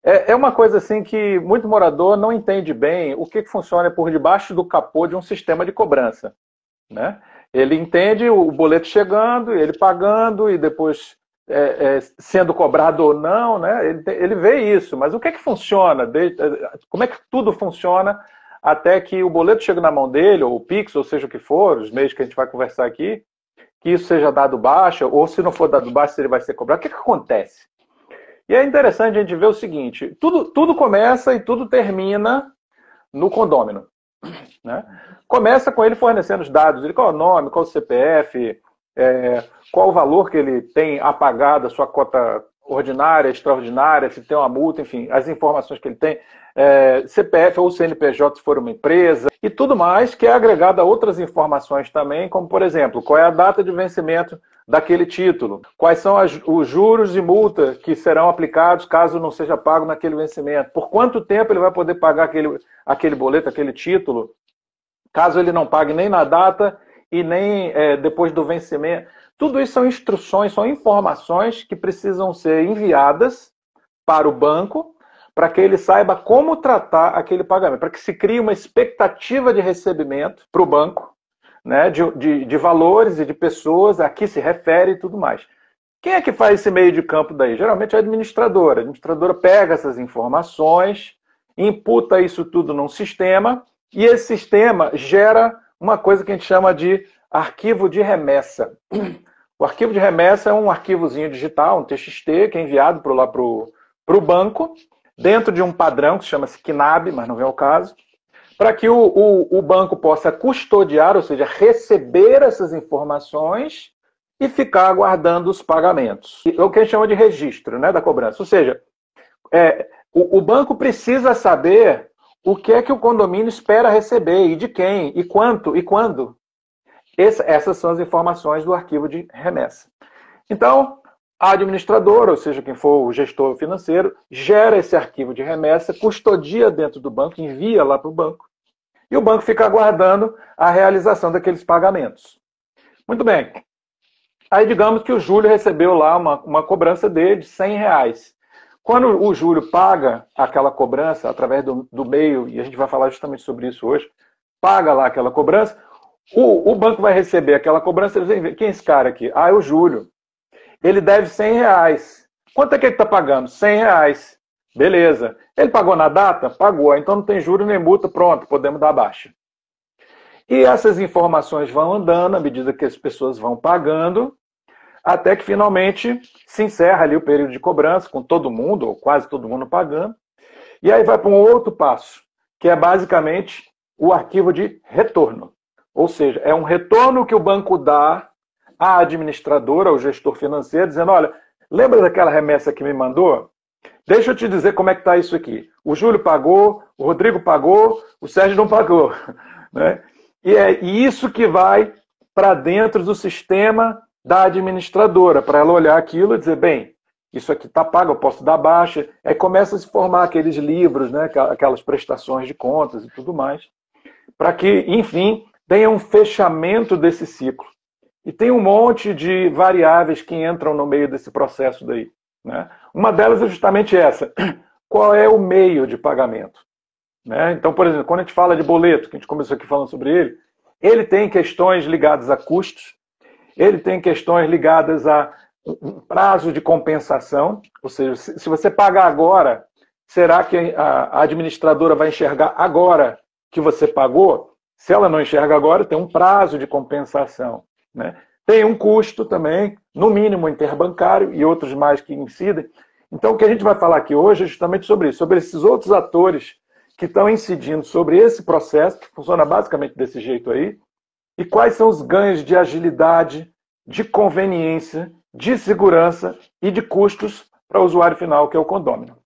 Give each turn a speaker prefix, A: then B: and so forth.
A: É uma coisa assim que muito morador não entende bem o que funciona por debaixo do capô de um sistema de cobrança, né? Ele entende o boleto chegando, ele pagando e depois sendo cobrado ou não, né? Ele vê isso, mas o que funciona? Como é que tudo funciona até que o boleto chegue na mão dele, ou o Pix, ou seja o que for, os meios que a gente vai conversar aqui, que isso seja dado baixa, ou se não for dado baixa, se ele vai ser cobrado. O que acontece? E é interessante a gente ver o seguinte, tudo começa e tudo termina no condômino, né? Começa com ele fornecendo os dados, qual é o nome, qual é o CPF, qual o valor que ele tem a pagar da sua cota ordinária, extraordinária, se tem uma multa, enfim, as informações que ele tem, CPF ou CNPJ se for uma empresa, e tudo mais que é agregado a outras informações também, como, por exemplo, qual é a data de vencimento daquele título, quais são os juros e multa que serão aplicados caso não seja pago naquele vencimento, por quanto tempo ele vai poder pagar aquele boleto, aquele título, caso ele não pague nem na data e nem depois do vencimento. Tudo isso são instruções, são informações que precisam ser enviadas para o banco para que ele saiba como tratar aquele pagamento, para que se crie uma expectativa de recebimento para o banco, né, de valores e de pessoas, a que se refere e tudo mais. Quem é que faz esse meio de campo daí? Geralmente é a administradora. A administradora pega essas informações, imputa isso tudo num sistema, e esse sistema gera uma coisa que a gente chama de arquivo de remessa. O arquivo de remessa é um arquivozinho digital, um TXT, que é enviado para o banco, dentro de um padrão que se chama KNAB, mas não vem ao caso, para que o banco possa custodiar, ou seja, receber essas informações e ficar aguardando os pagamentos. É o que a gente chama de registro, né, da cobrança. Ou seja, o banco precisa saber o que é que o condomínio espera receber, e de quem, e quanto, e quando. Essas são as informações do arquivo de remessa. Então, a administradora, ou seja, quem for o gestor financeiro, gera esse arquivo de remessa, custodia dentro do banco, envia lá para o banco, e o banco fica aguardando a realização daqueles pagamentos. Muito bem. Aí, digamos que o Júlio recebeu lá uma cobrança dele de R$100. Quando o Júlio paga aquela cobrança através do meio, e a gente vai falar justamente sobre isso hoje, paga lá aquela cobrança, o banco vai receber aquela cobrança e dizer, quem é esse cara aqui? Ah, é o Júlio. Ele deve R$100. Quanto é que ele está pagando? R$100. Beleza. Ele pagou na data? Pagou. Então não tem juro nem multa, pronto, podemos dar baixa. E essas informações vão andando à medida que as pessoas vão pagando, até que finalmente se encerra ali o período de cobrança, com todo mundo, ou quase todo mundo pagando. E aí vai para um outro passo, que é basicamente o arquivo de retorno. Ou seja, é um retorno que o banco dá à administradora, ao gestor financeiro, dizendo, olha, lembra daquela remessa que me mandou? Deixa eu te dizer como é que está isso aqui. O Júlio pagou, o Rodrigo pagou, o Sérgio não pagou. Né? E é isso que vai para dentro do sistema da administradora, para ela olhar aquilo e dizer, bem, isso aqui está pago, eu posso dar baixa. Aí começa a se formar aqueles livros, né, aquelas prestações de contas e tudo mais, para que, enfim, tenha um fechamento desse ciclo. E tem um monte de variáveis que entram no meio desse processo daí. Né? Uma delas é justamente essa. Qual é o meio de pagamento? Né? Então, por exemplo, quando a gente fala de boleto, que a gente começou aqui falando sobre ele tem questões ligadas a custos, ele tem questões ligadas a um prazo de compensação, ou seja, se você pagar agora, será que a administradora vai enxergar agora que você pagou? Se ela não enxerga agora, tem um prazo de compensação. Né? Tem um custo também, no mínimo interbancário, e outros mais que incidem. Então, o que a gente vai falar aqui hoje é justamente sobre isso, sobre esses outros atores que estão incidindo sobre esse processo, que funciona basicamente desse jeito aí, e quais são os ganhos de agilidade, de conveniência, de segurança e de custos para o usuário final, que é o condômino.